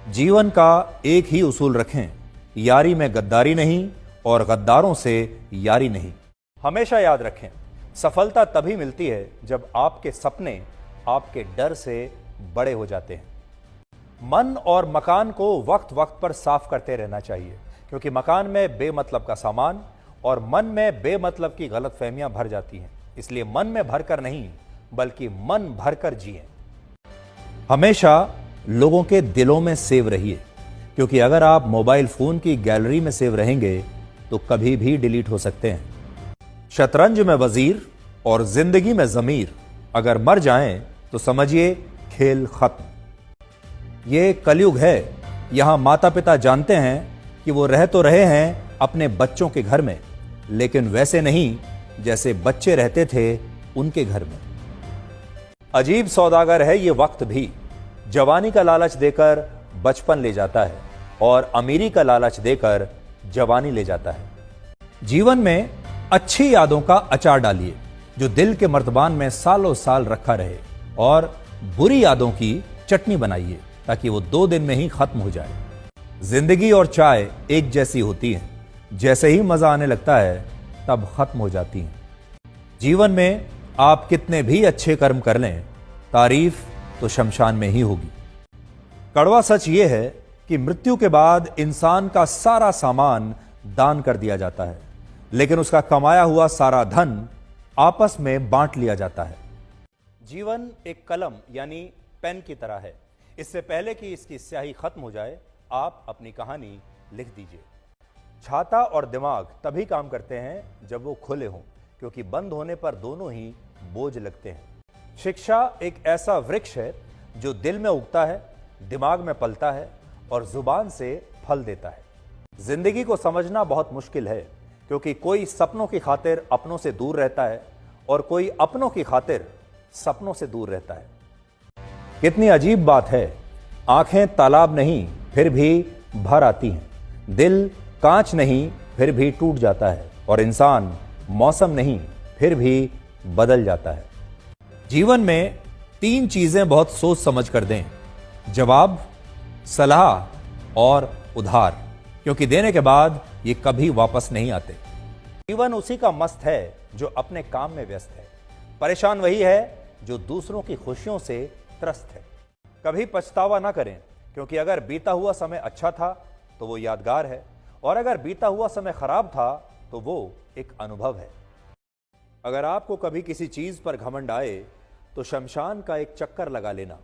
जीवन का एक ही उसूल रखें, यारी में गद्दारी नहीं और गद्दारों से यारी नहीं। हमेशा याद रखें, सफलता तभी मिलती है जब आपके सपने आपके डर से बड़े हो जाते हैं। मन और मकान को वक्त वक्त पर साफ करते रहना चाहिए, क्योंकि मकान में बेमतलब का सामान और मन में बेमतलब की गलतफहमियां भर जाती हैं। इसलिए मन में भरकर नहीं, बल्कि मन भरकर जिएं। हमेशा लोगों के दिलों में सेव रहिए, क्योंकि अगर आप मोबाइल फोन की गैलरी में सेव रहेंगे तो कभी भी डिलीट हो सकते हैं। शतरंज में वजीर और जिंदगी में जमीर अगर मर जाएं तो समझिए खेल खत्म। ये कलयुग है। यहां माता पिता जानते हैं कि वो रह तो रहे हैं अपने बच्चों के घर में, लेकिन वैसे नहीं जैसे बच्चे रहते थे उनके घर में। अजीब सौदागर है ये वक्त भी। जवानी का लालच देकर बचपन ले जाता है और अमीरी का लालच देकर जवानी ले जाता है। जीवन में अच्छी यादों का अचार डालिए जो दिल के मर्तबान में सालों साल रखा रहे, और बुरी यादों की चटनी बनाइए ताकि वो 2 दिन में ही खत्म हो जाए। जिंदगी और चाय एक जैसी होती है, जैसे ही मजा आने लगता है तब खत्म हो जाती हैं। जीवन में आप कितने भी अच्छे कर्म कर लें, तारीफ तो शमशान में ही होगी। कड़वा सच यह है कि मृत्यु के बाद इंसान का सारा सामान दान कर दिया जाता है, लेकिन उसका कमाया हुआ सारा धन आपस में बांट लिया जाता है। जीवन एक कलम यानी पेन की तरह है। इससे पहले कि इसकी स्याही खत्म हो जाए, आप अपनी कहानी लिख दीजिए। छाता और दिमाग तभी काम करते हैं जब वो खुले हों, क्योंकि बंद होने पर दोनों ही बोझ लगते हैं। शिक्षा एक ऐसा वृक्ष है जो दिल में उगता है, दिमाग में पलता है और जुबान से फल देता है। जिंदगी को समझना बहुत मुश्किल है, क्योंकि कोई सपनों की खातिर अपनों से दूर रहता है और कोई अपनों की खातिर सपनों से दूर रहता है। कितनी अजीब बात है, आंखें तालाब नहीं फिर भी भर आती हैं, दिल कांच नहीं फिर भी टूट जाता है, और इंसान मौसम नहीं फिर भी बदल जाता है। जीवन में 3 चीजें बहुत सोच समझ कर दें: जवाब, सलाह और उधार, क्योंकि देने के बाद ये कभी वापस नहीं आते। जीवन उसी का मस्त है जो अपने काम में व्यस्त है। परेशान वही है जो दूसरों की खुशियों से त्रस्त है। कभी पछतावा ना करें, क्योंकि अगर बीता हुआ समय अच्छा था तो वो यादगार है, और अगर बीता हुआ समय खराब था तो वो एक अनुभव है। अगर आपको कभी किसी चीज पर घमंड आए तो शमशान का एक चक्कर लगा लेना।